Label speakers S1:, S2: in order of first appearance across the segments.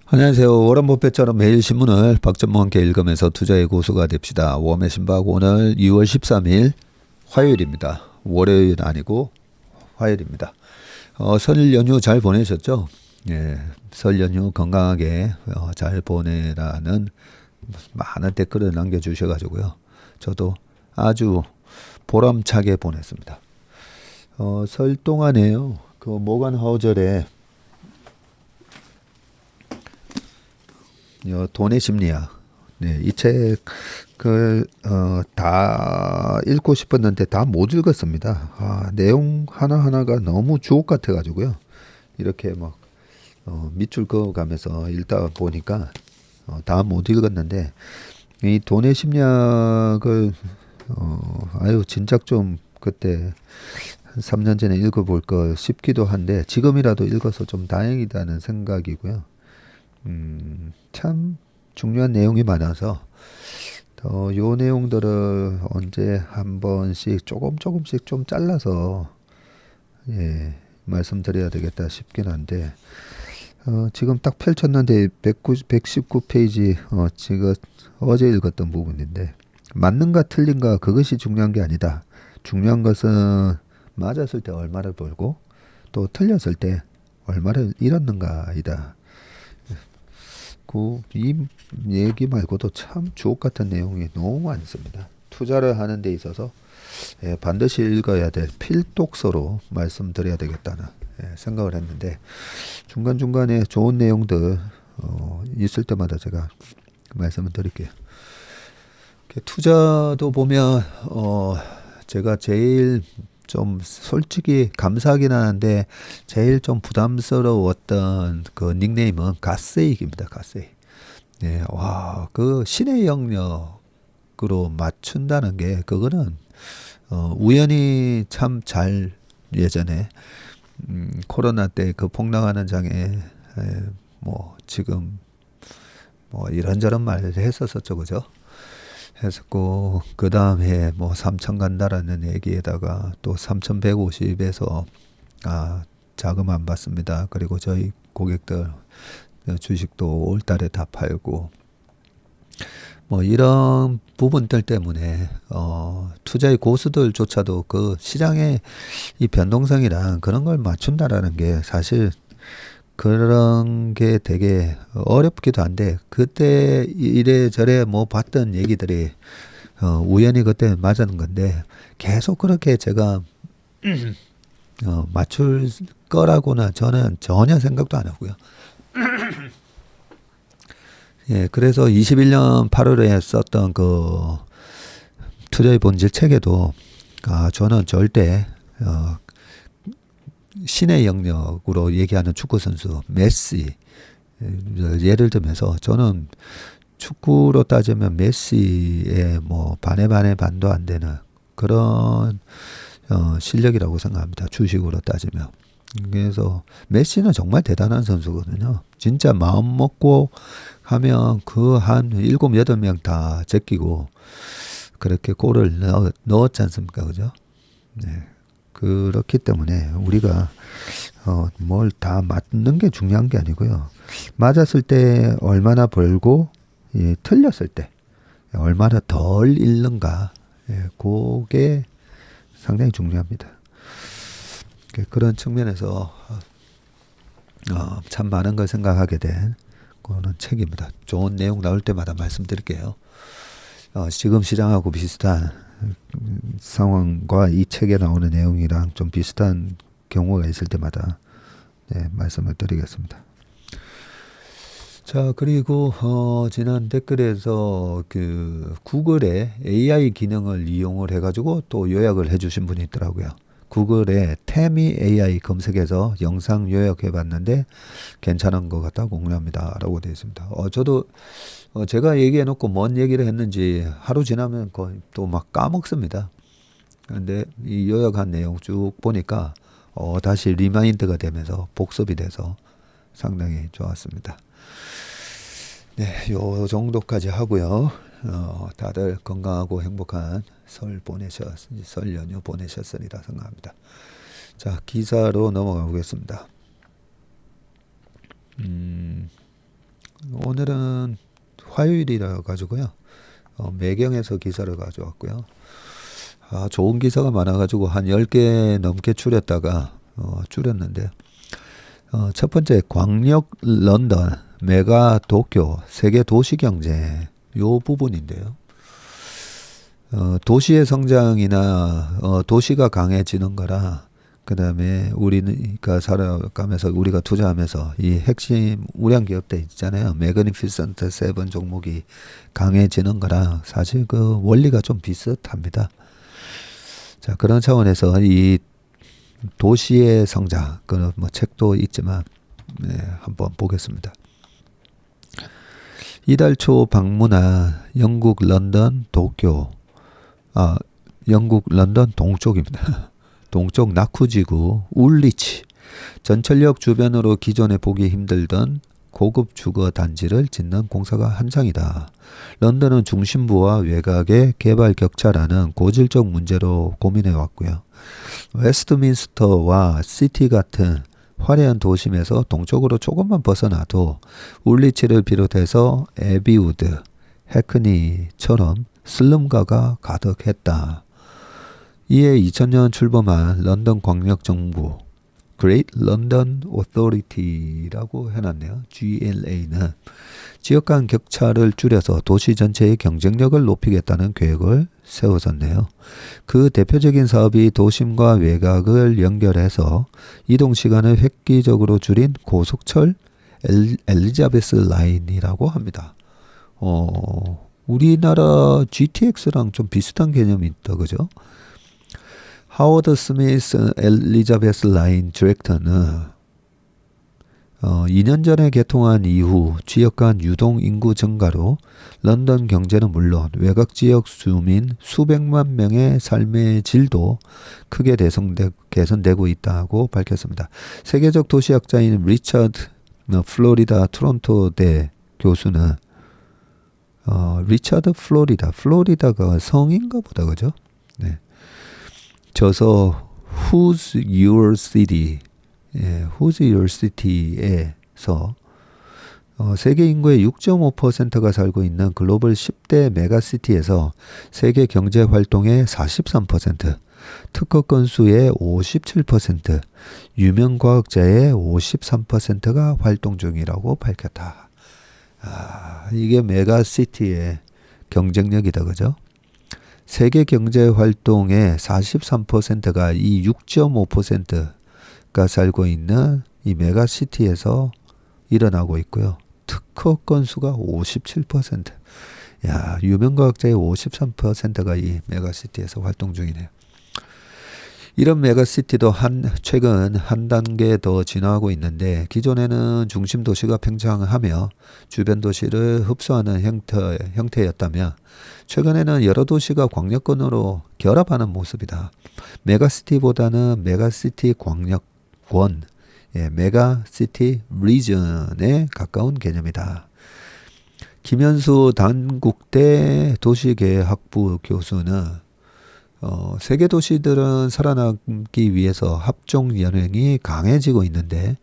S1: 안녕하세요. 워런 버핏처럼 매일 신문을 박전무 함께 읽으면서 투자의 고수가 됩시다. 웜의 신박 오늘 2월 13일 화요일입니다. 월요일 아니고 화요일입니다. 설 연휴 잘 보내셨죠? 예, 설 연휴 건강하게 잘 보내라는 많은 댓글을 남겨주셔가지고요. 저도 아주 보람차게 보냈습니다. 설 동안에요. 그 모건 하우절의 돈의 심리학. 네, 이 책, 다 읽고 싶었는데 다 못 읽었습니다. 내용 하나하나가 너무 주옥 같아가지고요. 이렇게 막, 밑줄 그어가면서 읽다 보니까, 다 못 읽었는데, 이 돈의 심리학을, 아유, 진작 좀 그때 한 3년 전에 읽어볼 걸 싶기도 한데, 지금이라도 읽어서 좀 다행이다는 생각이고요. 참 중요한 내용이 많아서 요 내용들을 언제 한 번씩 조금씩 좀 잘라서 예, 말씀드려야 되겠다 싶긴 한데 지금 딱 펼쳤는데 119페이지 지금 어제 읽었던 부분인데 맞는가 틀린가 그것이 중요한 게 아니다. 중요한 것은 맞았을 때 얼마를 벌고 또 틀렸을 때 얼마를 잃었는가이다. 이 얘기 말고도 참 주옥 같은 내용이 너무 많습니다. 투자를 하는 데 있어서 반드시 읽어야 될 필독서로 말씀드려야 되겠다는 생각을 했는데 중간중간에 좋은 내용들 있을 때마다 제가 말씀을 드릴게요. 투자도 보면 제가 제일 좀 솔직히 감사하긴 하는데 제일 좀 부담스러웠던 그 닉네임은 가세익입니다. 가세익. 네, 와, 그 신의 영역으로 맞춘다는 게 그거는 우연히 참 잘 예전에 코로나 때 그 폭락하는 장에 뭐 지금 뭐 이런저런 말을 했었었죠, 그죠? 했었고 그 다음에 뭐 3천 간다라는 얘기에다가 또 3,150에서 자금 안 받습니다. 그리고 저희 고객들 주식도 올 달에 다 팔고 뭐 이런 부분들 때문에 투자의 고수들조차도 그 시장의 이 변동성이랑 그런 걸 맞춘다라는 게 사실 그런 게 되게 어렵기도 한데 그때 이래저래 뭐 봤던 얘기들이 우연히 그때 맞은 건데 계속 그렇게 제가 맞출 거라고는 저는 전혀 생각도 안 하고요. 예, 그래서 21년 8월에 썼던 그 투자의 본질 책에도 저는 절대 신의 영역으로 얘기하는 축구 선수 메시 예를 들면서 저는 축구로 따지면 메시의 뭐 반의 반도 안 되는 그런 실력이라고 생각합니다. 주식으로 따지면. 그래서 메시는 정말 대단한 선수거든요. 진짜 마음 먹고 하면 그 한 7, 8명 다 제끼고 그렇게 골을 넣었지 않습니까? 그죠? 네. 그렇기 때문에 우리가 뭘 다 맞는 게 중요한 게 아니고요. 맞았을 때 얼마나 벌고 틀렸을 때 얼마나 덜 잃는가 그게 상당히 중요합니다. 그런 측면에서 참 많은 걸 생각하게 된 그런 책입니다. 좋은 내용 나올 때마다 말씀드릴게요. 지금 시장하고 비슷한 상황과 이 책에 나오는 내용이랑 좀 비슷한 경우가 있을 때마다 말씀을 드리겠습니다. 자, 그리고 지난 댓글에서 그 구글의 AI 기능을 이용을 해가지고 또 요약을 해주신 분이 있더라고요. 구글에 태미 AI 검색해서 영상 요약해봤는데 괜찮은 것 같다 공유합니다 라고 되어 있습니다. 저도 제가 얘기해놓고 뭔 얘기를 했는지 하루 지나면 거의 또 막 까먹습니다. 근데 이 요약한 내용 쭉 보니까 다시 리마인드가 되면서 복습이 돼서 상당히 좋았습니다. 네, 요 정도까지 하고요. 다들 건강하고 행복한 설 연휴 보내셨으리라 생각합니다. 자, 기사로 넘어가 보겠습니다. 화요일이라 가지고요. 매경에서 기사를 가져왔고요. 좋은 기사가 많아가지고 한 10개 넘게 줄였다가 줄였는데 첫 번째 광역 런던, 메가 도쿄, 세계 도시 경제 요 부분인데요. 도시의 성장이나 도시가 강해지는 거라 그다음에 우리가 살아가면서 우리가 투자하면서 이 핵심 우량 기업들 있잖아요. 매그니피센트 세븐 종목이 강해지는 거라 사실 그 원리가 좀 비슷합니다. 자, 그런 차원에서 이 도시의 성장, 그 뭐 책도 있지만 한번 보겠습니다. 이달 초 방문한 영국 런던 도쿄, 영국 런던 동쪽입니다. 동쪽 나쿠지구 울리치 전철역 주변으로 기존에 보기 힘들던 고급 주거 단지를 짓는 공사가 한창이다. 런던은 중심부와 외곽의 개발 격차라는 고질적 문제로 고민해 왔고요. 웨스트민스터와 시티 같은 화려한 도심에서 동쪽으로 조금만 벗어나도 울리치를 비롯해서 에비우드, 해크니처럼 슬럼가가 가득했다. 이에 2000년 출범한 런던 광역정부 Great London Authority라고 해놨네요. GLA는 지역 간 격차를 줄여서 도시 전체의 경쟁력을 높이겠다는 계획을 세웠었네요. 그 대표적인 사업이 도심과 외곽을 연결해서 이동시간을 획기적으로 줄인 고속철 엘리자베스 라인이라고 합니다. 우리나라 GTX랑 좀 비슷한 개념이 있다, 그죠? 하워드 스미스 엘리자베스 라인 디렉터는 2년 전에 개통한 이후 지역 간 유동 인구 증가로 런던 경제는 물론 외곽 지역 주민 수백만 명의 삶의 질도 크게 개선되고 있다고 밝혔습니다. 세계적 도시학자인 리처드 플로리다 토론토대 교수는 리처드 플로리다가 성인가 보다, 그죠? 네. 저서 Who's Your City? Who's Your City에서 세계 인구의 6.5%가 살고 있는 글로벌 10대 메가시티에서 세계 경제 활동의 43%, 특허 건수의 57%, 유명 과학자의 53%가 활동 중이라고 밝혔다. 이게 메가시티의 경쟁력이다, 그죠? 세계 경제 활동의 43%가 이 6.5%가 살고 있는 이 메가시티에서 일어나고 있고요. 특허 건수가 57%. 야, 유명과학자의 53%가 이 메가시티에서 활동 중이네요. 이런 메가시티도 최근 한 단계 더 진화하고 있는데 기존에는 중심 도시가 팽창하며 주변 도시를 흡수하는 형태였다면 최근에는 여러 도시가 광역권으로 결합하는 모습이다. 메가시티보다는 메가시티 광역권, 메가시티 리전에 가까운 개념이다. 김현수 단국대 도시계획학부 교수는 세계 도시들은 살아남기 위해서 합종 연행이 강해지고 있는데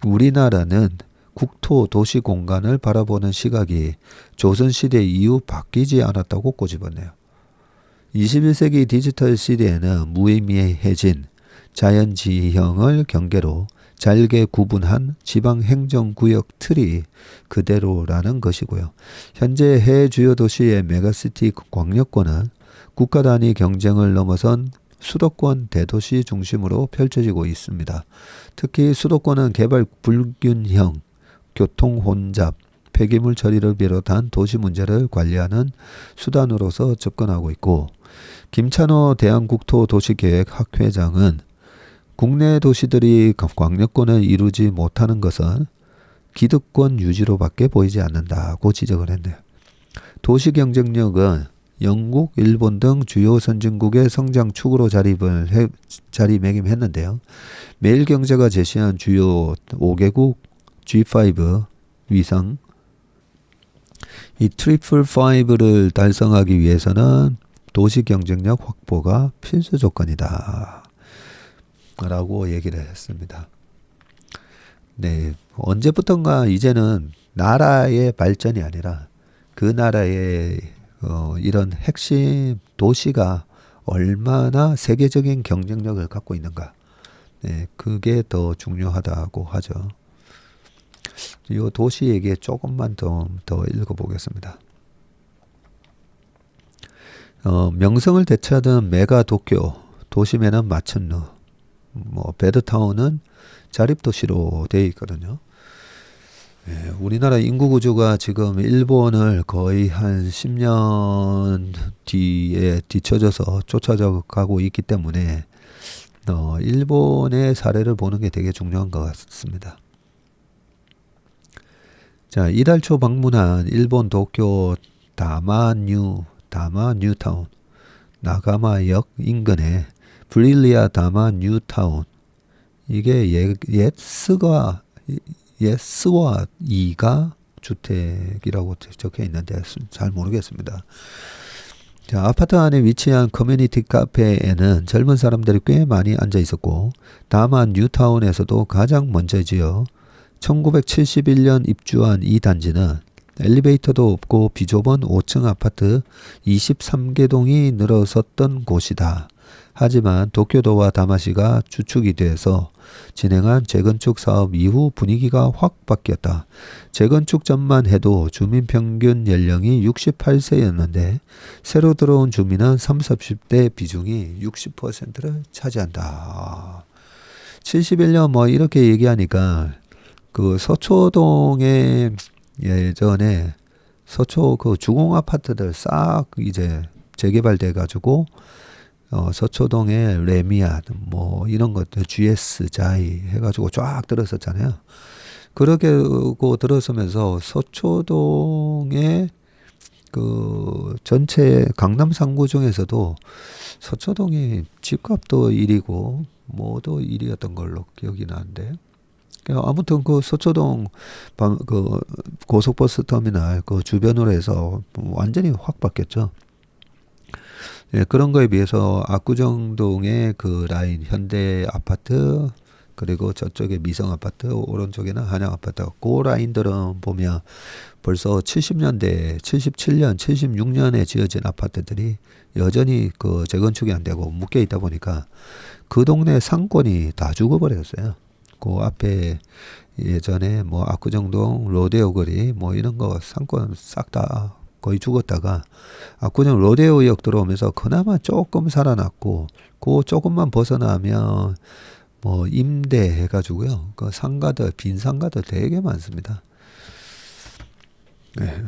S1: 우리나라는 국토 도시 공간을 바라보는 시각이 조선시대 이후 바뀌지 않았다고 꼬집었네요. 21세기 디지털 시대에는 무의미해진 자연지형을 경계로 잘게 구분한 지방행정구역 틀이 그대로라는 것이고요. 현재 해외 주요 도시의 메가시티 광역권은 국가 단위 경쟁을 넘어선 수도권 대도시 중심으로 펼쳐지고 있습니다. 특히 수도권은 개발 불균형, 교통 혼잡, 폐기물 처리를 비롯한 도시 문제를 관리하는 수단으로서 접근하고 있고 김찬호 대한국토도시계획학회장은 국내 도시들이 광역권을 이루지 못하는 것은 기득권 유지로밖에 보이지 않는다고 지적을 했네요. 도시 경쟁력은 영국, 일본 등 주요 선진국의 성장 축으로 자리매김했는데요. 매일경제가 제시한 주요 5개국 G5 위상 이 트리플 5를 달성하기 위해서는 도시 경쟁력 확보가 필수 조건이다 라고 얘기를 했습니다. 네, 언제부턴가 이제는 나라의 발전이 아니라 그 나라의 이런 핵심 도시가 얼마나 세계적인 경쟁력을 갖고 있는가. 네, 그게 더 중요하다고 하죠. 이 도시 얘기 조금만 더 읽어보겠습니다. 명성을 되찾은 메가 도쿄, 도심에는 마천루, 베드타운은 자립도시로 되어 있거든요. 예, 우리나라 인구 구조가 지금 일본을 거의 한 10년 뒤에 뒤처져서 쫓아져 가고 있기 때문에 일본의 사례를 보는 게 되게 중요한 것 같습니다. 자, 이달 초 방문한 일본 도쿄 다마 뉴타운 나가마역 인근의 브릴리아 다마 뉴타운, 이게 예스와 이가 주택이라고 적혀 있는데 잘 모르겠습니다. 자, 아파트 안에 위치한 커뮤니티 카페에는 젊은 사람들이 꽤 많이 앉아 있었고, 다만 뉴타운에서도 가장 먼저 지어 1971년 입주한 이 단지는 엘리베이터도 없고 비좁은 5층 아파트 23개 동이 늘어섰던 곳이다. 하지만 도쿄도와 다마시가 주축이 돼서 진행한 재건축 사업 이후 분위기가 확 바뀌었다. 재건축 전만 해도 주민 평균 연령이 68세였는데 새로 들어온 주민은 30, 40대 비중이 60%를 차지한다. 71년 이렇게 얘기하니까 그 서초동에 예전에 서초 그 주공 아파트들 싹 이제 재개발돼 가지고 서초동에 레미안 이런 것들 GS 자이 해가지고 쫙 들었었잖아요. 그렇게 들어서면서 서초동의 그 전체 강남 3구 중에서도 서초동이 집값도 1위고 뭐도 1위였던 걸로 기억이 나는데, 아무튼 그 서초동 그 고속버스 터미널 그 주변으로 해서 완전히 확 바뀌었죠. 예, 그런 거에 비해서 압구정동의 그 라인 현대 아파트, 그리고 저쪽에 미성 아파트, 오른쪽에는 한양 아파트, 그 라인들은 보면 벌써 70년대, 77년, 76년에 지어진 아파트들이 여전히 그 재건축이 안 되고 묶여 있다 보니까 그 동네 상권이 다 죽어버렸어요. 그 앞에 예전에 압구정동 로데오 거리 이런 거 상권 싹 다 거의 죽었다가 압구정 로데오역 들어오면서 그나마 조금 살아났고, 그 조금만 벗어나면 임대 해가지고요, 그 상가들, 빈 상가들 되게 많습니다. 네.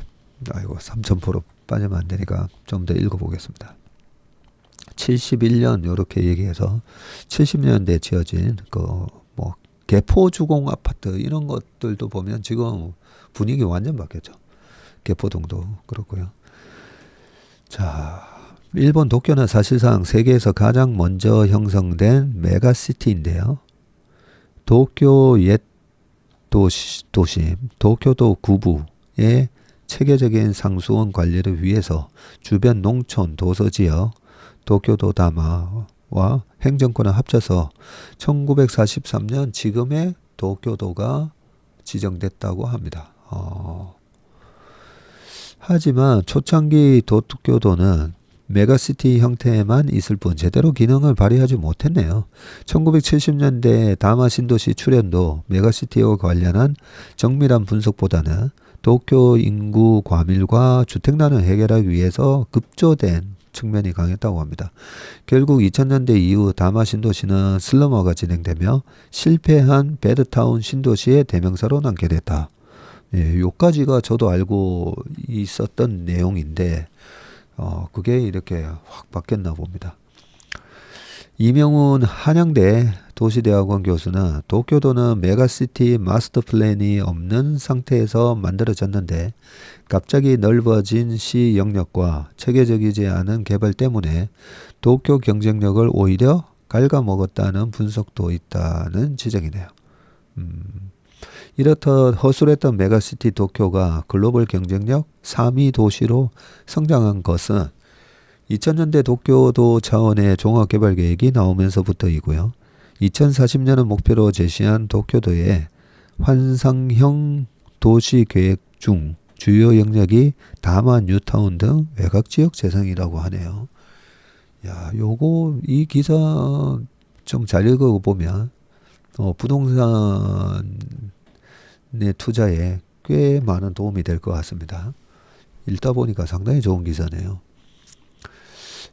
S1: 아이고, 3,000% 빠지면 안 되니까 좀 더 읽어보겠습니다. 71년 요렇게 얘기해서 70년대 지어진 개포주공 아파트 이런 것들도 보면 지금 분위기 완전 바뀌었죠. 개포동도 그렇고요. 자, 일본 도쿄는 사실상 세계에서 가장 먼저 형성된 메가시티인데요. 도쿄 옛 도심, 도쿄도 구부의 체계적인 상수원 관리를 위해서 주변 농촌 도서지역 도쿄도 다마와 행정권을 합쳐서 1943년 지금의 도쿄도가 지정됐다고 합니다. 하지만 초창기 도쿄도는 메가시티 형태에만 있을 뿐 제대로 기능을 발휘하지 못했네요. 1970년대 다마 신도시 출현도 메가시티와 관련한 정밀한 분석보다는 도쿄 인구 과밀과 주택난을 해결하기 위해서 급조된 측면이 강했다고 합니다. 결국 2000년대 이후 다마 신도시는 슬럼화가 진행되며 실패한 베드타운 신도시의 대명사로 남게 됐다. 예, 요까지가 저도 알고 있었던 내용인데 그게 이렇게 확 바뀌었나 봅니다. 이명훈 한양대 도시대학원 교수는 도쿄도는 메가시티 마스터 플랜이 없는 상태에서 만들어졌는데 갑자기 넓어진 시 영역과 체계적이지 않은 개발 때문에 도쿄 경쟁력을 오히려 갉아먹었다는 분석도 있다는 지적이네요. 이렇듯 허술했던 메가시티 도쿄가 글로벌 경쟁력 3위 도시로 성장한 것은 2000년대 도쿄도 차원의 종합개발계획이 나오면서부터이고요. 2040년을 목표로 제시한 도쿄도의 환상형 도시계획 중 주요 영역이 다마, 뉴타운 등 외곽 지역 재생이라고 하네요. 야, 요거 이 기사 좀 잘 읽어보면 부동산의 투자에 꽤 많은 도움이 될 것 같습니다. 읽다 보니까 상당히 좋은 기사네요.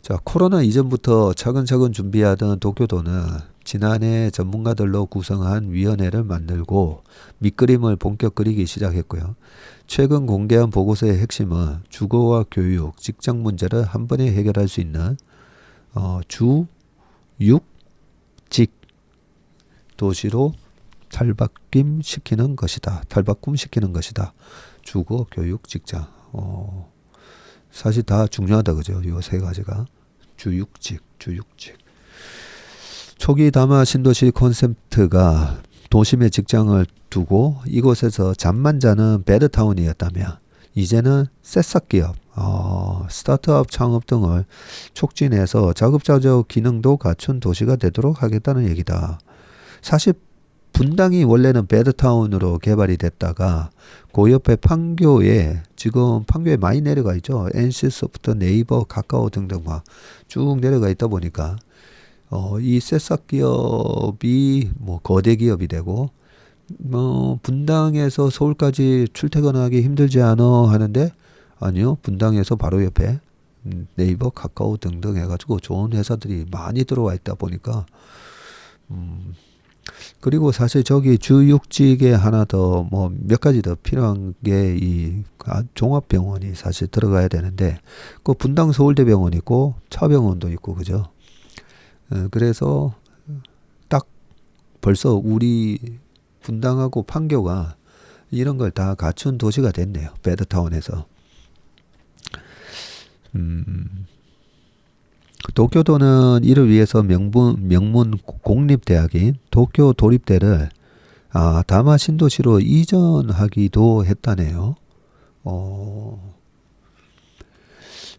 S1: 자, 코로나 이전부터 차근차근 준비하던 도쿄도는 지난해 전문가들로 구성한 위원회를 만들고 밑그림을 본격 그리기 시작했고요. 최근 공개한 보고서의 핵심은 주거와 교육, 직장 문제를 한 번에 해결할 수 있는 주, 육, 직 도시로 탈바꿈시키는 것이다. 탈바꿈시키는 것이다. 주거, 교육, 직장. 사실 다 중요하다, 그죠? 이 세 가지가. 주육직. 초기 다마 신도시 콘셉트가 도심에 직장을 두고 이곳에서 잠만 자는 베드타운이었다면 이제는 새싹 기업, 스타트업 창업 등을 촉진해서 자급자족 기능도 갖춘 도시가 되도록 하겠다는 얘기다. 사실 분당이 원래는 베드타운으로 개발이 됐다가 그 옆에 판교에 지금 판교에 많이 내려가 있죠. NC소프트, 네이버, 카카오 등등 막 쭉 내려가 있다 보니까 이 새싹 기업이 뭐 거대 기업이 되고 분당에서 서울까지 출퇴근하기 힘들지 않아 하는데 아니요. 분당에서 바로 옆에 네이버, 카카오 등등 해가지고 좋은 회사들이 많이 들어와 있다 보니까 그리고 사실 저기 주육직에 하나 더 뭐 몇 가지 더 필요한 게 이 종합병원이 사실 들어가야 되는데 그 분당 서울대병원 있고 차병원도 있고 그죠. 그래서 딱 벌써 우리 분당하고 판교가 이런 걸 다 갖춘 도시가 됐네요. 베드타운에서. 도쿄도는 이를 위해서 명문 공립대학인 도쿄 도립대를 다마 신도시로 이전하기도 했다네요.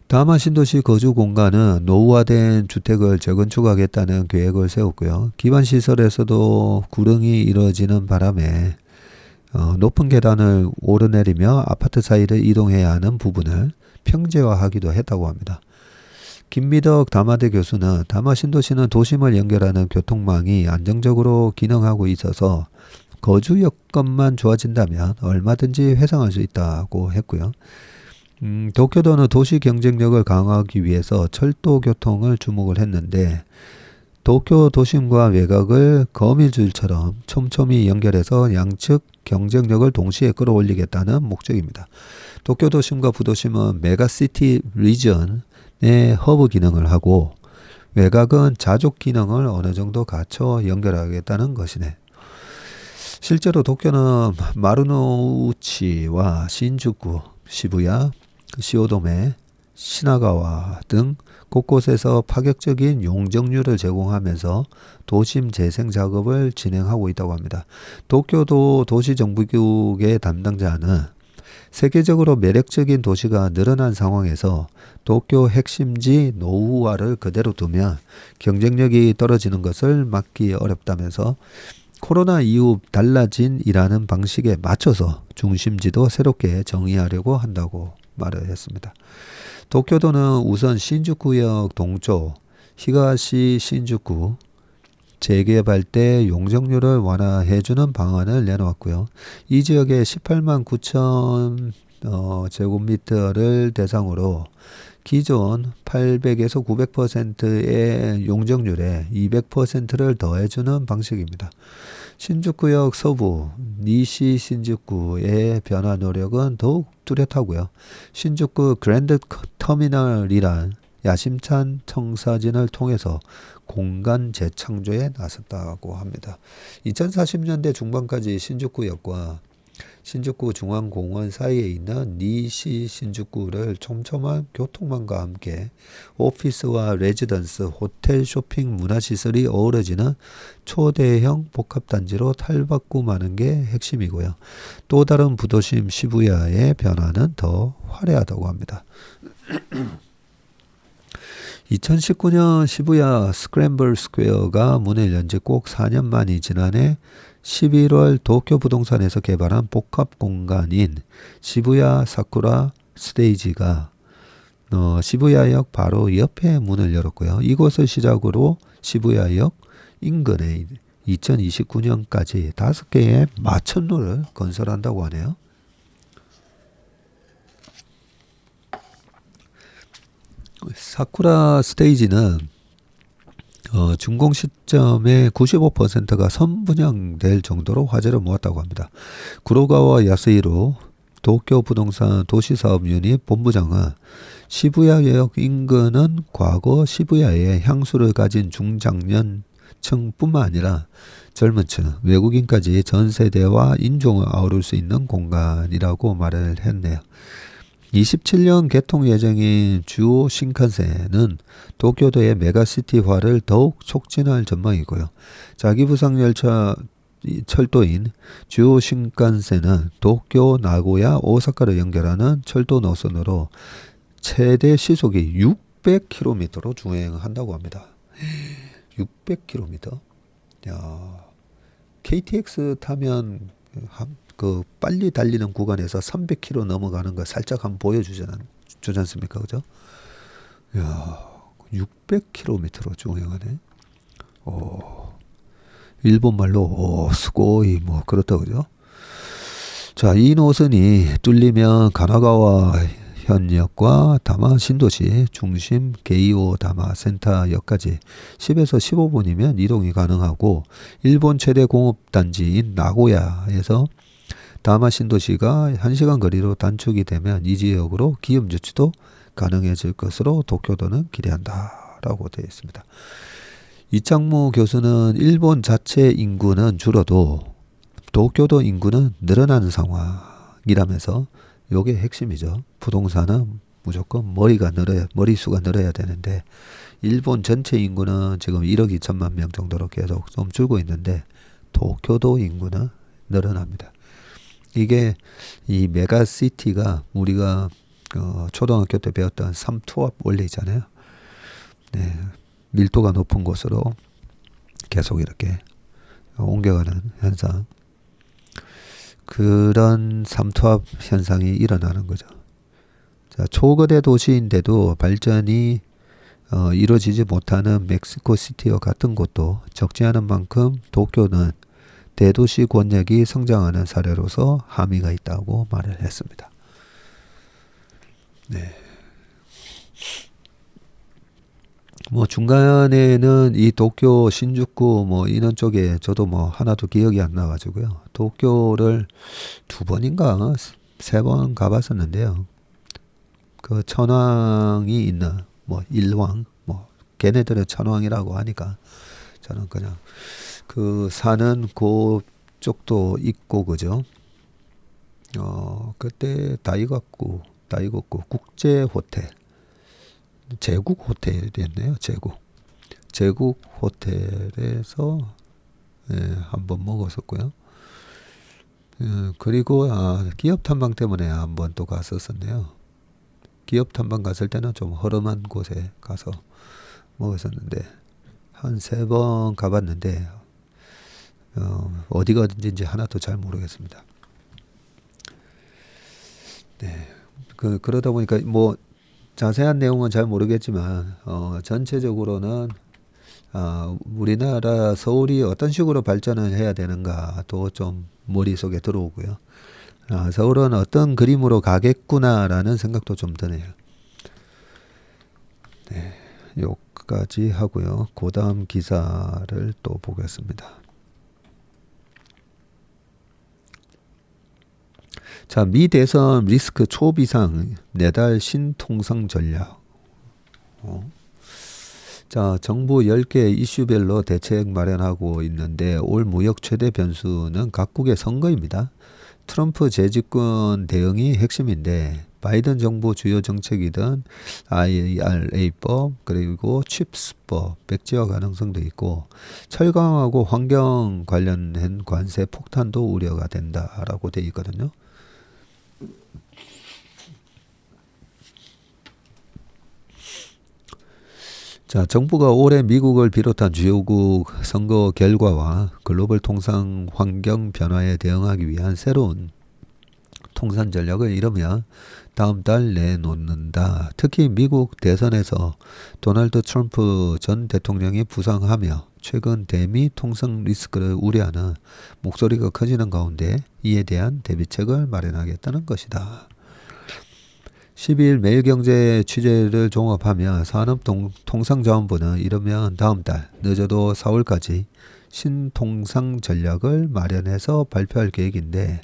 S1: 다마 신도시 거주 공간은 노후화된 주택을 재건축하겠다는 계획을 세웠고요. 기반 시설에서도 구릉이 이루어지는 바람에 높은 계단을 오르내리며 아파트 사이를 이동해야 하는 부분을 평지화하기도 했다고 합니다. 김미덕 다마대 교수는 다마 신도시는 도심을 연결하는 교통망이 안정적으로 기능하고 있어서 거주 여건만 좋아진다면 얼마든지 회상할 수 있다고 했고요. 도쿄도는 도시 경쟁력을 강화하기 위해서 철도 교통을 주목을 했는데 도쿄 도심과 외곽을 거미줄처럼 촘촘히 연결해서 양측 경쟁력을 동시에 끌어올리겠다는 목적입니다. 도쿄 도심과 부도심은 메가시티 리전의 허브 기능을 하고 외곽은 자족 기능을 어느 정도 갖춰 연결하겠다는 것이네. 실제로 도쿄는 마루노우치와 신주쿠, 시부야, 시오도메, 시나가와 등 곳곳에서 파격적인 용적률을 제공하면서 도심 재생 작업을 진행하고 있다고 합니다. 도쿄도 도시정비국의 담당자는 세계적으로 매력적인 도시가 늘어난 상황에서 도쿄 핵심지 노후화를 그대로 두면 경쟁력이 떨어지는 것을 막기 어렵다면서 코로나 이후 달라진 일하는 방식에 맞춰서 중심지도 새롭게 정의하려고 한다고 말을 했습니다. 도쿄도는 우선 신주쿠역 동쪽 히가시 신주쿠 재개발 때 용적률을 완화해주는 방안을 내놓았고요. 이 지역에 18만 9천 제곱미터를 대상으로 기존 800에서 900%의 용적률에 200%를 더해주는 방식입니다. 신주쿠역 서부 니시 신주쿠의 변화 노력은 더욱 뚜렷하고요. 신주쿠 그랜드 터미널이란 야심찬 청사진을 통해서 공간 재창조에 나섰다고 합니다. 2040년대 중반까지 신주쿠역과 신주쿠 중앙공원 사이에 있는 니시 신주쿠를 촘촘한 교통망과 함께 오피스와 레지던스, 호텔, 쇼핑, 문화시설이 어우러지는 초대형 복합단지로 탈바꿈하는 게 핵심이고요. 또 다른 부도심 시부야의 변화는 더 화려하다고 합니다. 2019년 시부야 스크램블 스퀘어가 문을 연 지 꼭 4년 만이 지난해 11월 도쿄 부동산에서 개발한 복합 공간인 시부야 사쿠라 스테이지가 시부야역 바로 옆에 문을 열었고요. 이곳을 시작으로 시부야역 인근에 2029년까지 5개의 마천루를 건설한다고 하네요. 사쿠라 스테이지는 준공 시점에 95%가 선분양될 정도로 화제를 모았다고 합니다. 구로가와 야스히로 도쿄 부동산 도시사업 유닛 본부장은 시부야역 인근은 과거 시부야의 향수를 가진 중장년층뿐만 아니라 젊은 층, 외국인까지 전 세대와 인종을 아우를 수 있는 공간이라고 말을 했네요. 27년 개통 예정인 주요 신칸센은 도쿄도의 메가시티화를 더욱 촉진할 전망이고요. 자기부상 열차 철도인 주요 신칸센은 도쿄, 나고야, 오사카를 연결하는 철도 노선으로 최대 시속이 600km로 주행한다고 합니다. 600km? 야, KTX 타면 빨리 달리는 구간에서 300km 넘어가는 거 살짝 한번 보여주지 않습니까? 그죠? 야, 600km로 주행하네. 일본 말로 스고이 뭐 그렇다 그죠? 자, 이 노선이 뚫리면 가나가와 현역과 다마 신도시 중심 게이오 다마 센터역까지 10에서 15분이면 이동이 가능하고 일본 최대 공업단지인 나고야에서 다마 신도시가 1시간 거리로 단축이 되면 이 지역으로 기업 유치도 가능해질 것으로 도쿄도는 기대한다라고 되어 있습니다. 이창무 교수는 일본 자체 인구는 줄어도 도쿄도 인구는 늘어나는 상황이라면서 요게 핵심이죠. 부동산은 무조건 머리수가 늘어야 되는데 일본 전체 인구는 지금 1억 2천만 명 정도로 계속 좀 줄고 있는데 도쿄도 인구는 늘어납니다. 이게 이 메가시티가 우리가 초등학교 때 배웠던 삼투압 원리잖아요. 네, 밀도가 높은 곳으로 계속 이렇게 옮겨가는 현상. 그런 삼투압 현상이 일어나는 거죠. 자, 초거대 도시인데도 발전이 이루어지지 못하는 멕시코시티와 같은 곳도 적지 않은 만큼 도쿄는 대도시 권역이 성장하는 사례로서 함의가 있다고 말을 했습니다. 네. 뭐 중간에는 이 도쿄 신주쿠 뭐 이런 쪽에 저도 뭐 하나도 기억이 안 나가지고요. 도쿄를 2번인가 3번 가봤었는데요. 그 천왕이 있는 뭐 일왕 뭐 걔네들은 천왕이라고 하니까 저는 그냥 그 사는 그쪽도 있고 그죠. 그때 다이가쿠 국제 호텔 제국 호텔이었네요. 제국 호텔에서 한번 먹었었고요. 그리고 기업 탐방 때문에 한번 또 갔었었네요. 기업 탐방 갔을 때는 좀 허름한 곳에 가서 먹었었는데 한 3번 가봤는데 어디가 어딘지 하나도 잘 모르겠습니다. 네. 그러다 보니까 뭐 자세한 내용은 잘 모르겠지만 전체적으로는 우리나라 서울이 어떤 식으로 발전을 해야 되는가도 좀 머릿속에 들어오고요. 서울은 어떤 그림으로 가겠구나라는 생각도 좀 드네요. 네, 여기까지 하고요. 그 다음 기사를 또 보겠습니다. 자, 미 대선 리스크 초비상 내달 신통상 전략. 자, 정부 10개 이슈별로 대책 마련하고 있는데 올 무역 최대 변수는 각국의 선거입니다. 트럼프 재집권 대응이 핵심인데 바이든 정부 주요 정책이든 IRA법 그리고 칩스법 백지화 가능성도 있고 철강하고 환경 관련된 관세 폭탄도 우려가 된다라고 돼 있거든요. 자, 정부가 올해 미국을 비롯한 주요국 선거 결과와 글로벌 통상 환경 변화에 대응하기 위한 새로운 통산 전략을 이르며 다음 달 내놓는다. 특히 미국 대선에서 도널드 트럼프 전 대통령이 부상하며 최근 대미 통상 리스크를 우려하는 목소리가 커지는 가운데 이에 대한 대비책을 마련하겠다는 것이다. 12일 매일경제 취재를 종합하며 산업통상자원부는 이르면 다음 달 늦어도 4월까지 신통상 전략을 마련해서 발표할 계획인데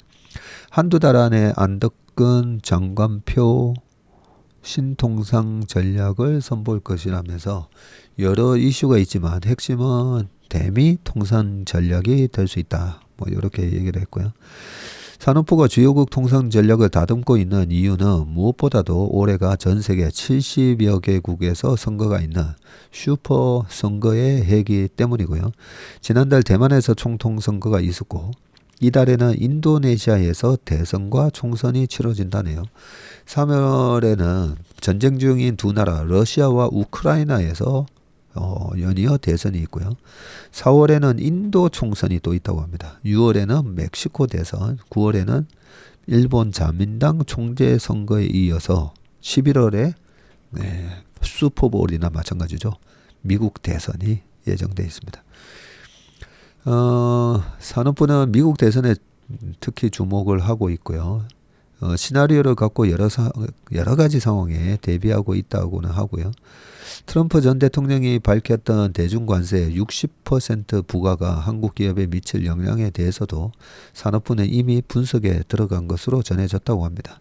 S1: 한두 달 안에 안덕근 장관표 신통상 전략을 선보일 것이라면서 여러 이슈가 있지만 핵심은 대미 통상 전략이 될 수 있다. 뭐 이렇게 얘기를 했고요. 산업부가 주요국 통상 전략을 다듬고 있는 이유는 무엇보다도 올해가 전 세계 70여 개국에서 선거가 있는 슈퍼 선거의 해기 때문이고요. 지난달 대만에서 총통 선거가 있었고 이달에는 인도네시아에서 대선과 총선이 치러진다네요. 3월에는 전쟁 중인 두 나라 러시아와 우크라이나에서 연이어 대선이 있고요. 4월에는 인도 총선이 또 있다고 합니다. 6월에는 멕시코 대선, 9월에는 일본 자민당 총재 선거에 이어서 11월에 슈퍼볼이나 마찬가지죠. 미국 대선이 예정되어 있습니다. 산업부는 미국 대선에 특히 주목을 하고 있고요. 시나리오를 갖고 여러 가지 상황에 대비하고 있다고는 하고요. 트럼프 전 대통령이 밝혔던 대중관세 60% 부과가 한국 기업에 미칠 영향에 대해서도 산업부는 이미 분석에 들어간 것으로 전해졌다고 합니다.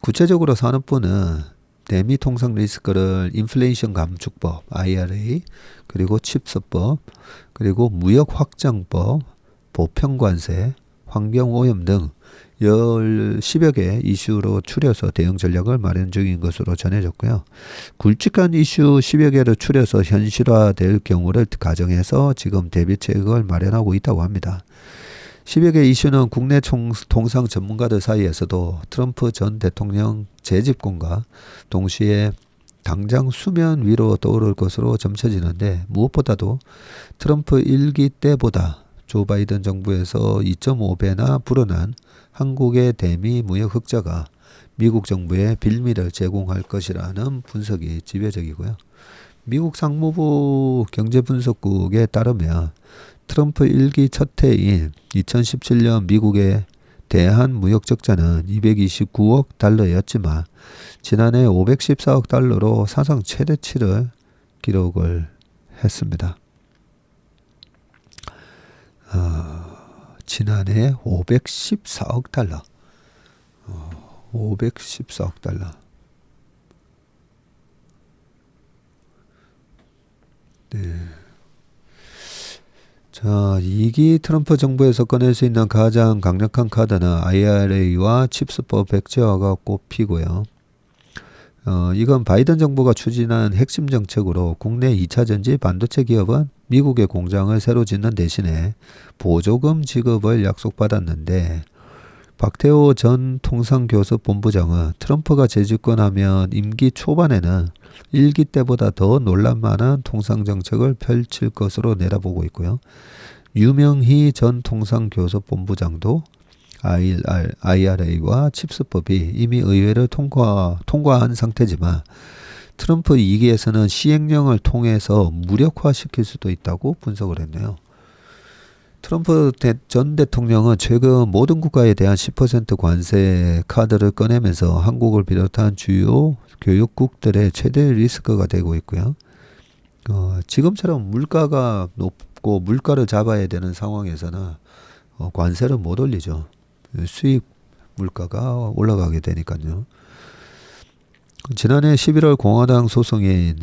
S1: 구체적으로 산업부는 대미 통상 리스크를 인플레이션 감축법 IRA 그리고 칩스법 그리고 무역 확장법 보편관세 환경오염 등 10여 개 이슈로 추려서 대응 전략을 마련 중인 것으로 전해졌고요. 굵직한 이슈 10여 개를 추려서 현실화될 경우를 가정해서 지금 대비책을 마련하고 있다고 합니다. 10여 개 이슈는 국내 통상 전문가들 사이에서도 트럼프 전 대통령 재집권과 동시에 당장 수면 위로 떠오를 것으로 점쳐지는데 무엇보다도 트럼프 1기 때보다 조 바이든 정부에서 2.5배나 불어난 한국의 대미 무역 흑자가 미국 정부에 빌미를 제공할 것이라는 분석이 지배적이고요. 미국 상무부 경제분석국에 따르면 트럼프 1기 첫 해인 2017년 미국의 대한 무역 적자는 229억 달러였지만 지난해 514억 달러로 사상 최대치를 기록을 했습니다. 지난해 514억 달러. 514억 달러. 네. 자, 2기 트럼프 정부에서 꺼낼 수 있는 가장 강력한 카드는 IRA와 칩스법 백지화가 꼽히고요. 이건 바이든 정부가 추진한 핵심 정책으로 국내 2차전지 반도체 기업은 미국의 공장을 새로 짓는 대신에 보조금 지급을 약속받았는데 박태호 전 통상교섭본부장은 트럼프가 재집권하면 임기 초반에는 1기 때보다 더 논란많은 통상정책을 펼칠 것으로 내다보고 있고요. 유명희 전 통상교섭본부장도 IRA와 칩스법이 이미 의회를 통과한 상태지만 트럼프 2기에서는 시행령을 통해서 무력화시킬 수도 있다고 분석을 했네요. 트럼프 전 대통령은 최근 모든 국가에 대한 10% 관세 카드를 꺼내면서 한국을 비롯한 주요 교역국들의 최대 리스크가 되고 있고요. 지금처럼 물가가 높고 물가를 잡아야 되는 상황에서는 관세를 못 올리죠. 수입 물가가 올라가게 되니까요. 지난해 11월 공화당 소송인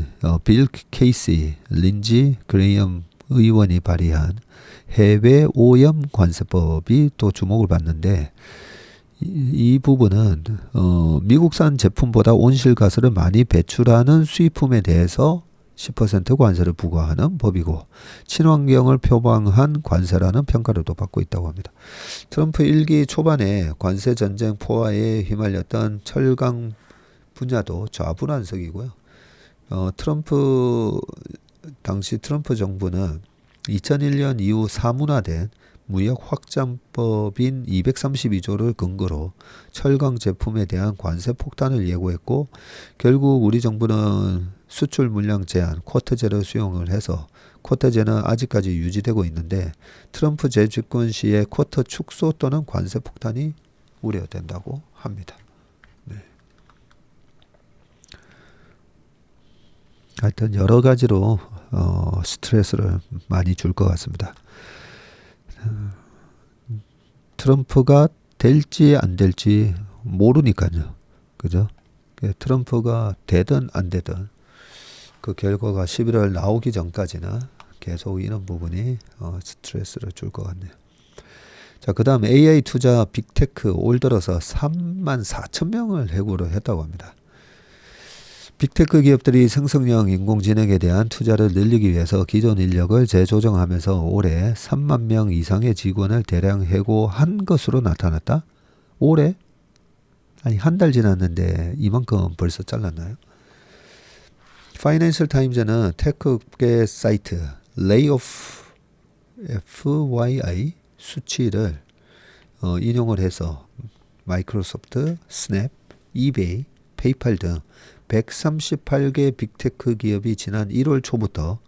S1: 빌 케이시, 린지 그레이엄 의원이 발의한 해외 오염 관세법이 또 주목을 받는데 이 부분은 미국산 제품보다 온실가스를 많이 배출하는 수입품에 대해서 10% 관세를 부과하는 법이고 친환경을 표방한 관세라는 평가를 또 받고 있다고 합니다. 트럼프 1기 초반에 관세 전쟁 포화에 휘말렸던 철강 분야도 좌불안석이고요. 당시 트럼프 정부는 2001년 이후 사문화된 무역 확장법인 232조를 근거로 철강 제품에 대한 관세 폭탄을 예고했고, 결국 우리 정부는 수출 물량 제한, 쿼터제를 수용을 해서 쿼터제는 아직까지 유지되고 있는데, 트럼프 재집권 시에 쿼터 축소 또는 관세 폭탄이 우려된다고 합니다. 네. 하여튼 여러 가지로 스트레스를 많이 줄 것 같습니다. 트럼프가 될지 안 될지 모르니까요. 그죠? 트럼프가 되든 안 되든 그 결과가 11월 나오기 전까지는 계속 이런 부분이 스트레스를 줄 것 같네요. 자, 그 다음 AI 투자 빅테크 올 들어서 3만 4천 명을 해고를 했다고 합니다. 빅테크 기업들이 생성형 인공지능에 대한 투자를 늘리기 위해서 기존 인력을 재조정하면서 올해 3만 명 이상의 직원을 대량 해고한 것으로 나타났다? 올해? 아니, 한 달 지났는데 이만큼 벌써 잘랐나요? 파이낸셜 타임즈는 테크계 사이트 레이오프 FYI 수치를 인용을 해서 마이크로소프트, 스냅, 이베이, 페이팔 등 138개 빅테크 기업이 지난 1월 초부터,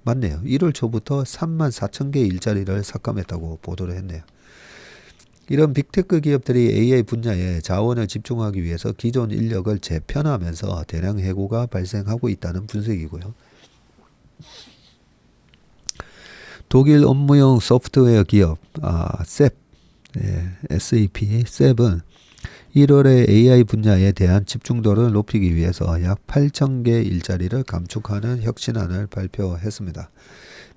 S1: 맞네요, 1월 초부터 3만 4천 개 일자리를 삭감했다고 보도를 했네요. 이런 빅테크 기업들이 AI 분야에 자원을 집중하기 위해서 기존 인력을 재편하면서 대량 해고가 발생하고 있다는 분석이고요. 독일 업무용 소프트웨어 기업 SAP, 셉은 1월에 AI 분야에 대한 집중도를 높이기 위해서 약 8,000개 일자리를 감축하는 혁신안을 발표했습니다.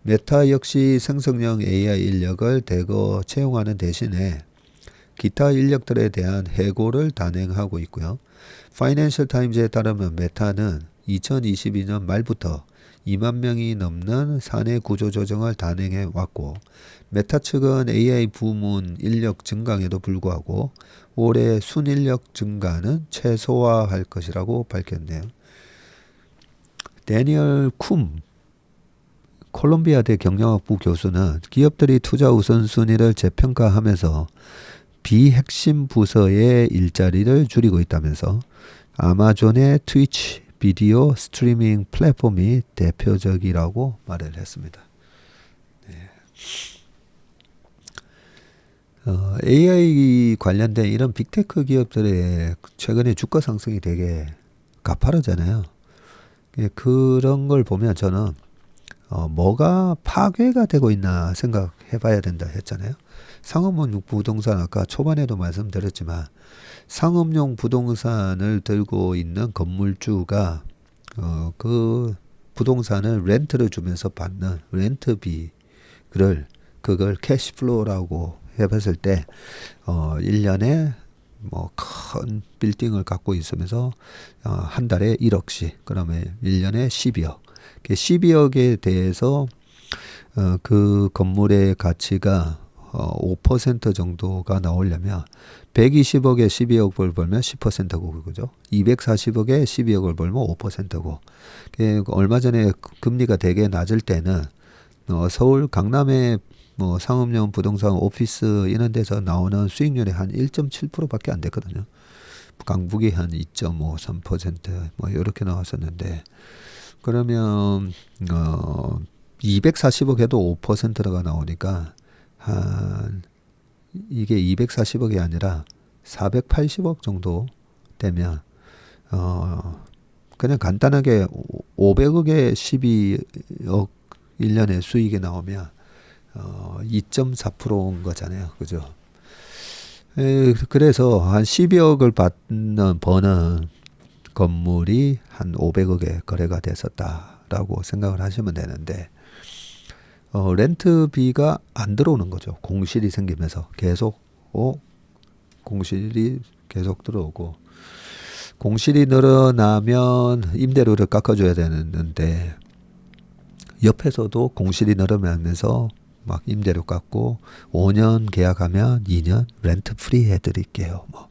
S1: 메타 역시 생성형 AI 인력을 대거 채용하는 대신에 기타 인력들에 대한 해고를 단행하고 있고요. 파이낸셜 타임즈에 따르면 메타는 2022년 말부터 2만 명이 넘는 사내 구조 조정을 단행해 왔고, 메타 측은 AI 부문 인력 증강에도 불구하고 올해 순인력 증가는 최소화할 것이라고 밝혔네요. 데니얼 쿰 콜롬비아대 경영학부 교수는 기업들이 투자 우선순위를 재평가하면서 비핵심 부서의 일자리를 줄이고 있다면서 아마존의 트위치 비디오 스트리밍 플랫폼이 대표적이라고 말을 했습니다. 네. AI 관련된 이런 빅테크 기업들의 최근에 주가 상승이 되게 가파르잖아요. 그런 걸 보면 저는 뭐가 파괴가 되고 있나 생각해 봐야 된다 했잖아요. 상업용 부동산, 아까 초반에도 말씀드렸지만 상업용 부동산을 들고 있는 건물주가 그 부동산을 렌트를 주면서 받는 렌트비, 그걸 캐시플로우라고 해봤을 때 1년에 뭐 큰 빌딩을 갖고 있으면서 한 달에 1억씩, 그러면 1년에 12억. 12억에 대해서 그 건물의 가치가 5% 정도가 나오려면 120억에 12억을 벌면 10%고, 그죠? 240억에 12억을 벌면 5%고. 얼마 전에 금리가 되게 낮을 때는 서울 강남의 뭐 상업용 부동산 오피스 이런 데서 나오는 수익률이 한 1.7%밖에 안 됐거든요. 강북이 한 2.53% 뭐 이렇게 나왔었는데, 그러면 240억 해도 5%가 나오니까 이게 240억이 아니라 480억 정도 되면 그냥 간단하게 500억에 12억 1년에 수익이 나오면 2.4%인 거잖아요. 그죠? 그래서 한 12억을 버는 건물이 한 500억에 거래가 됐었다라고 생각을 하시면 되는데, 렌트비가 안 들어오는 거죠. 공실이 생기면서 계속 공실이 계속 들어오고, 공실이 늘어나면 임대료를 깎아줘야 되는데 옆에서도 공실이 늘어나면서 막 임대료 깎고 5년 계약하면 2년 렌트 프리 해드릴게요. 뭐.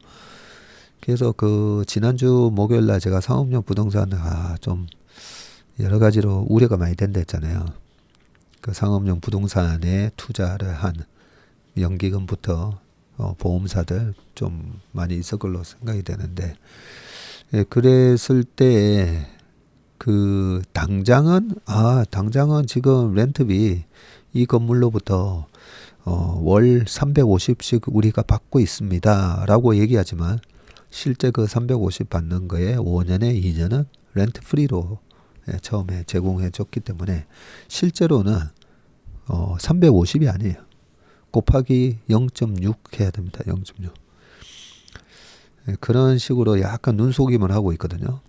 S1: 그래서 그 지난주 목요일 날 제가 상업용 부동산 좀 여러 가지로 우려가 많이 된다 했잖아요. 그 상업용 부동산에 투자를 한 연기금부터 보험사들 좀 많이 있을 걸로 생각이 되는데, 예, 그랬을 때 그 당장은 지금 렌트비 이 건물로부터 월 350씩 우리가 받고 있습니다라고 얘기하지만 실제 그 350 받는 거에 5년에 2년은 렌트 프리로 처음에 제공해 줬기 때문에 실제로는 350이 아니에요. 곱하기 0.6 해야 됩니다. 0.6. 그런 식으로 약간 눈속임을 하고 있거든요.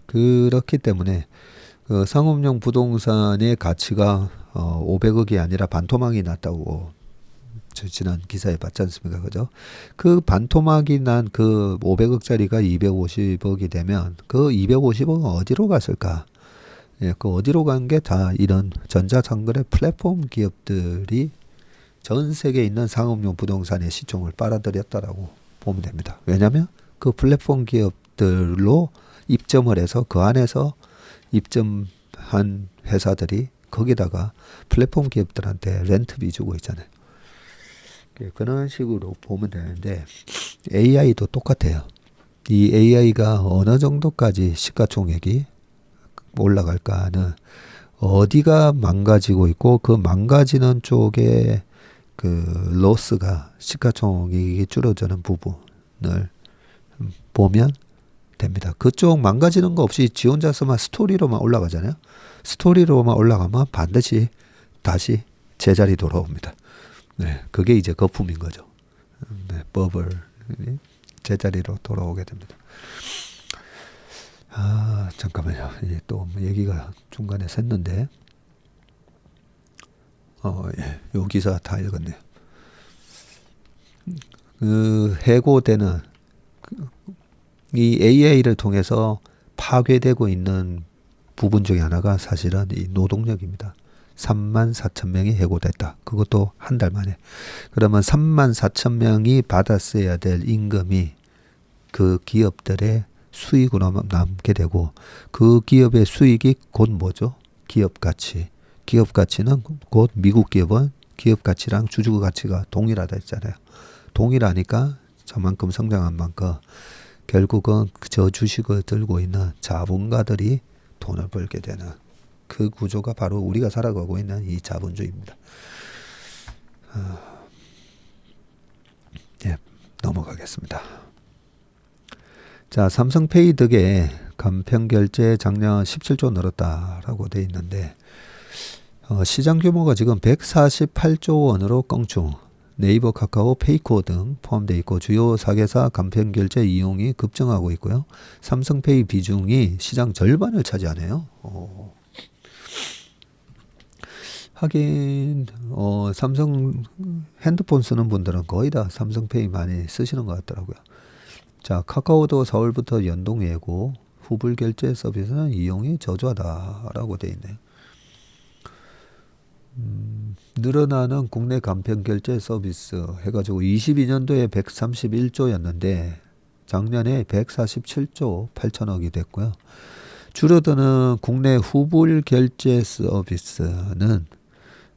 S1: 그렇기 때문에 그 상업용 부동산의 가치가 500억이 아니라 반토막이 났다고 저 지난 기사에 봤지 않습니까? 그죠? 그 반토막이 난 그 500억짜리가 250억이 되면 그 250억은 어디로 갔을까? 예, 그 어디로 간 게 다 이런 전자상거래 플랫폼 기업들이 전 세계에 있는 상업용 부동산의 시총을 빨아들였다라고 보면 됩니다. 왜냐하면 그 플랫폼 기업들로 입점을 해서 그 안에서 입점한 회사들이 거기다가 플랫폼 기업들한테 렌트비 주고 있잖아요. 그런 식으로 보면 되는데 AI도 똑같아요. 이 AI가 어느 정도까지 시가총액이 올라갈까는 어디가 망가지고 있고 그 망가지는 쪽에 그 로스가 시가총액이 줄어드는 부분을 보면 됩니다. 그쪽 망가지는 거 없이 지 혼자서만 스토리로만 올라가잖아요. 스토리로만 올라가면 반드시 다시 제자리 돌아옵니다. 네, 그게 이제 거품인 거죠. 네, 버블이 제자리로 돌아오게 됩니다. 아, 잠깐만요. 또 얘기가 중간에 샜는데, 예, 요 기사 다 읽었네요. 그 해고되는 이 AI를 통해서 파괴되고 있는 부분 중에 하나가 사실은 이 노동력입니다. 34,000명이 해고됐다. 그것도 한 달 만에. 그러면 34,000명이 받았어야 될 임금이 그 기업들의 수익으로 남게 되고 그 기업의 수익이 곧 뭐죠? 기업 가치. 기업 가치는 곧 미국 기업은 기업 가치랑 주주 가치가 동일하다 했잖아요. 동일하니까 저만큼 성장한 만큼 결국은 저 주식을 들고 있는 자본가들이 돈을 벌게 되는 그 구조가 바로 우리가 살아가고 있는 이 자본주의입니다. 예, 넘어가겠습니다. 자, 삼성페이 덕에 간편결제 작년 17조 늘었다라고 돼 있는데 시장 규모가 지금 148조 원으로 껑충. 네이버, 카카오, 페이코 등 포함되어 있고 주요 4개사 간편결제 이용이 급증하고 있고요. 삼성페이 비중이 시장 절반을 차지하네요. 하긴 삼성 핸드폰 쓰는 분들은 거의 다 삼성페이 많이 쓰시는 것 같더라고요. 자, 카카오도 4월부터 연동 예고, 후불 결제 서비스는 이용이 저조하다라고 되어 있네요. 늘어나는 국내 간편 결제 서비스 해가지고 22년도에 131조였는데 작년에 147조 8천억이 됐고요. 줄어드는 국내 후불 결제 서비스는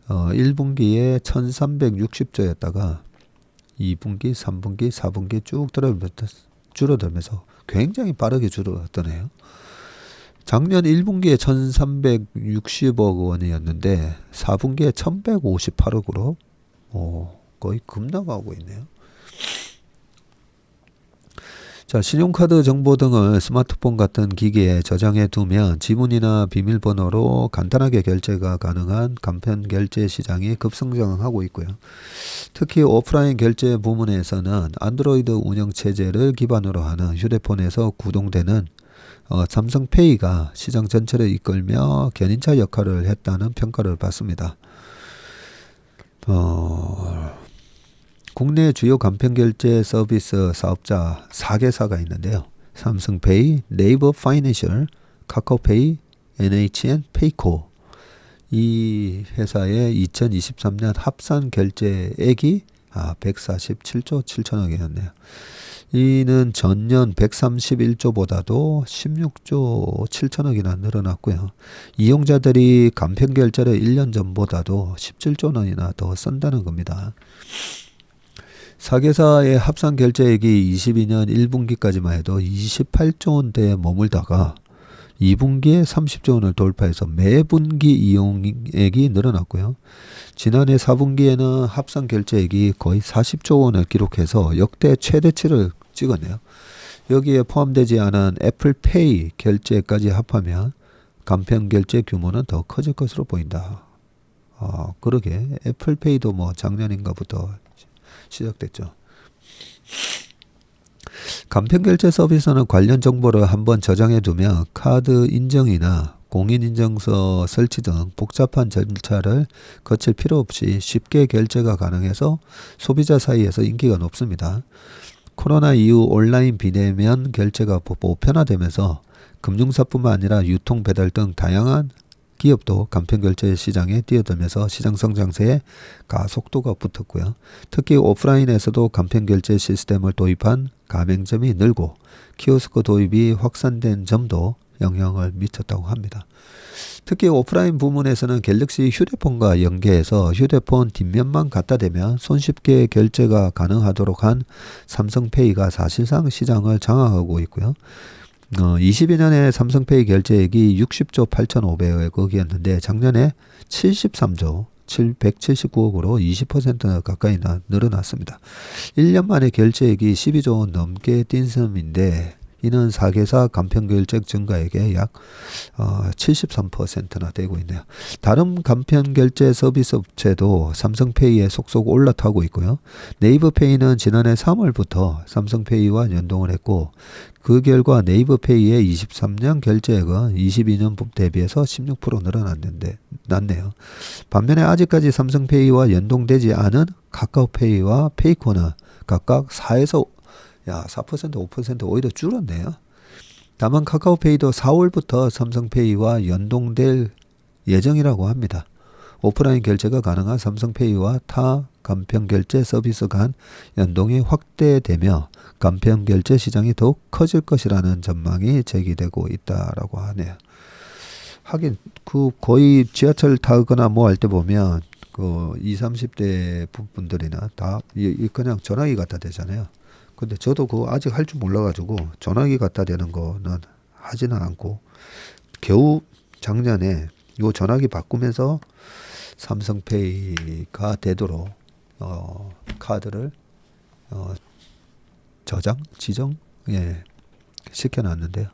S1: 1분기에 1360조였다가 2분기, 3분기, 4분기 쭉 줄어들면서 굉장히 빠르게 줄어드네요. 작년 1분기에 1360억 원이었는데 4분기에 1158억으로 거의 급락하고 있네요. 자, 신용카드 정보 등을 스마트폰 같은 기기에 저장해 두면 지문이나 비밀번호로 간단하게 결제가 가능한 간편 결제 시장이 급성장하고 있고요. 특히 오프라인 결제 부문에서는 안드로이드 운영체제를 기반으로 하는 휴대폰에서 구동되는 삼성페이가 시장 전체를 이끌며 견인차 역할을 했다는 평가를 받습니다. 국내 주요 간편결제 서비스 사업자 4개사가 있는데요. 삼성페이, 네이버 파이낸셜, 카카오페이, NHN, 페이코. 이 회사의 2023년 합산 결제액이 147조 7천억이었네요. 이는 전년 131조보다도 16조 7천억이나 늘어났고요. 이용자들이 간편 결제를 1년 전보다도 17조 원이나 더 쓴다는 겁니다. 4개사의 합산 결제액이 22년 1분기까지만 해도 28조 원대에 머물다가 2분기에 30조 원을 돌파해서 매분기 이용액이 늘어났고요. 지난해 4분기에는 합산 결제액이 거의 40조 원을 기록해서 역대 최대치를 찍었네요. 여기에 포함되지 않은 애플페이 결제까지 합하면 간편 결제 규모는 더 커질 것으로 보인다. 그러게 애플페이도 뭐 작년인가부터 시작됐죠. 간편결제 서비스는 관련 정보를 한번 저장해 두면 카드 인증이나 공인인증서 설치 등 복잡한 절차를 거칠 필요 없이 쉽게 결제가 가능해서 소비자 사이에서 인기가 높습니다. 코로나 이후 온라인 비대면 결제가 보편화되면서 금융사뿐만 아니라 유통, 배달 등 다양한 기업도 간편결제 시장에 뛰어들면서 시장 성장세에 가속도가 붙었고요. 특히 오프라인에서도 간편결제 시스템을 도입한 가맹점이 늘고 키오스크 도입이 확산된 점도 영향을 미쳤다고 합니다. 특히 오프라인 부문에서는 갤럭시 휴대폰과 연계해서 휴대폰 뒷면만 갖다 대면 손쉽게 결제가 가능하도록 한 삼성페이가 사실상 시장을 장악하고 있고요. 22년에 삼성페이 결제액이 60조 8,500억이었는데 작년에 73조 779억으로 20% 가까이 늘어났습니다. 1년 만에 결제액이 12조 원 넘게 뛴 셈인데 이는 4개사 간편결제 증가액의 약 73%나 되고 있네요. 다른 간편결제 서비스 업체도 삼성페이에 속속 올라타고 있고요. 네이버페이는 지난해 3월부터 삼성페이와 연동을 했고 그 결과 네이버페이의 23년 결제액은 22년 대비해서 16% 늘어났네요. 반면에 아직까지 삼성페이와 연동되지 않은 카카오페이와 페이코는 각각 4% 5% 오히려 줄었네요. 다만 카카오페이도 4월부터 삼성페이와 연동될 예정이라고 합니다. 오프라인 결제가 가능한 삼성페이와 타 간편결제 서비스 간 연동이 확대되며 간편결제 시장이 더욱 커질 것이라는 전망이 제기되고 있다라고 하네요. 하긴 거의 지하철 타거나 뭐 할 때 보면 20, 30대 분들이나 다 그냥 전화기 갖다 대잖아요. 근데 저도 그거 아직 할 줄 몰라가지고 전화기 갖다 대는 거는 하지는 않고 겨우 작년에 이 전화기 바꾸면서 삼성페이가 되도록 카드를 지정 시켜놨는데요.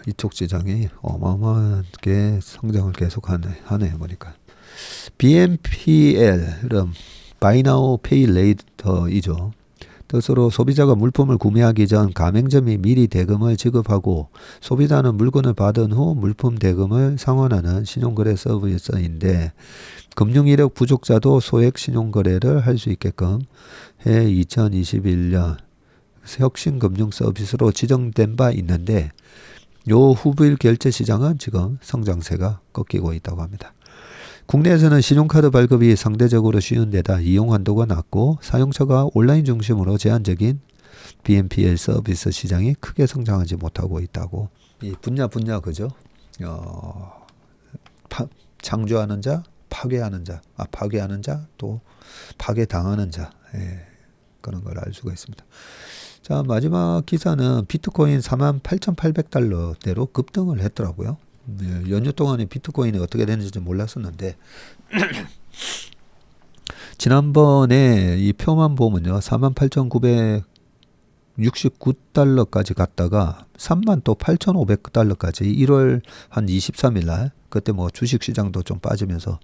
S1: 이쪽 시장이 어마어마하게 성장을 계속하네요 보니까. BNPL은 Buy Now Pay Later이죠. 뜻으로 소비자가 물품을 구매하기 전 가맹점이 미리 대금을 지급하고 소비자는 물건을 받은 후 물품 대금을 상환하는 신용거래 서비스인데 금융 이력 부족자도 소액 신용거래를 할 수 있게끔 해 2021년 혁신금융 서비스로 지정된 바 있는데 요 후불 결제 시장은 지금 성장세가 꺾이고 있다고 합니다. 국내에서는 신용카드 발급이 상대적으로 쉬운 데다 이용 한도가 낮고 사용처가 온라인 중심으로 제한적인 BNPL 서비스 시장이 크게 성장하지 못하고 있다고. 이 분야 그죠? 창조하는 자, 파괴하는 자, 또 파괴당하는 자, 그런 걸 알 수가 있습니다. 자, 마지막 기사는 비트코인 48,800달러대로 급등을 했더라고요. 연휴 동안에 비트코인이 어떻게 되는지 몰랐었는데 지난번에 이 표만 보면요 48,969달러까지 갔다가 38,500달러까지 1월 한 23일 날 그때 뭐 주식시장도 좀 빠지면서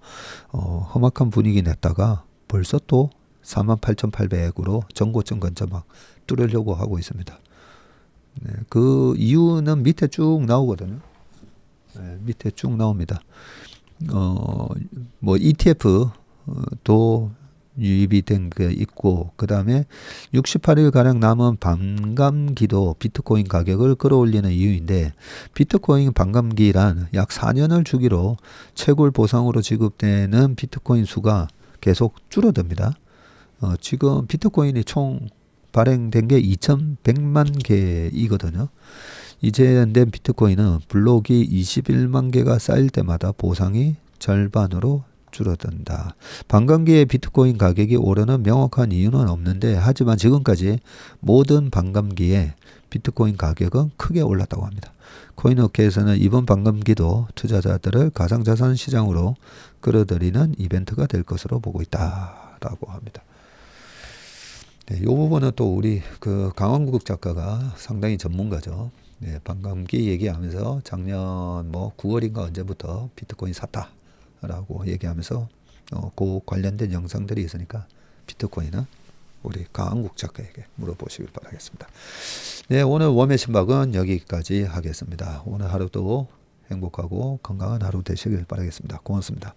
S1: 험악한 분위기 냈다가 벌써 또 48,800으로 전고점 근처 막 뚫으려고 하고 있습니다. 그 이유는 밑에 쭉 나오거든요. 밑에 쭉 나옵니다. 뭐 ETF도 유입이 된 게 있고 그 다음에 68일 가량 남은 반감기도 비트코인 가격을 끌어올리는 이유인데 비트코인 반감기란 약 4년을 주기로 채굴 보상으로 지급되는 비트코인 수가 계속 줄어듭니다. 지금 비트코인이 총 발행된 게 2,100만 개이거든요. 이제된 비트코인은 블록이 21만 개가 쌓일 때마다 보상이 절반으로 줄어든다. 반감기에 비트코인 가격이 오르는 명확한 이유는 없는데 하지만 지금까지 모든 반감기에 비트코인 가격은 크게 올랐다고 합니다. 코인업계에서는 이번 반감기도 투자자들을 가상자산 시장으로 끌어들이는 이벤트가 될 것으로 보고 있다라고 합니다. 네, 이 부분은 또 우리 그 강원국 작가가 상당히 전문가죠. 네, 반감기 얘기하면서 작년 뭐 9월인가 언제부터 비트코인 샀다라고 얘기하면서 그 관련된 영상들이 있으니까 비트코인은 우리 강한국 작가에게 물어보시길 바라겠습니다. 네, 오늘 웜의 신박은 여기까지 하겠습니다. 오늘 하루도 행복하고 건강한 하루 되시길 바라겠습니다. 고맙습니다.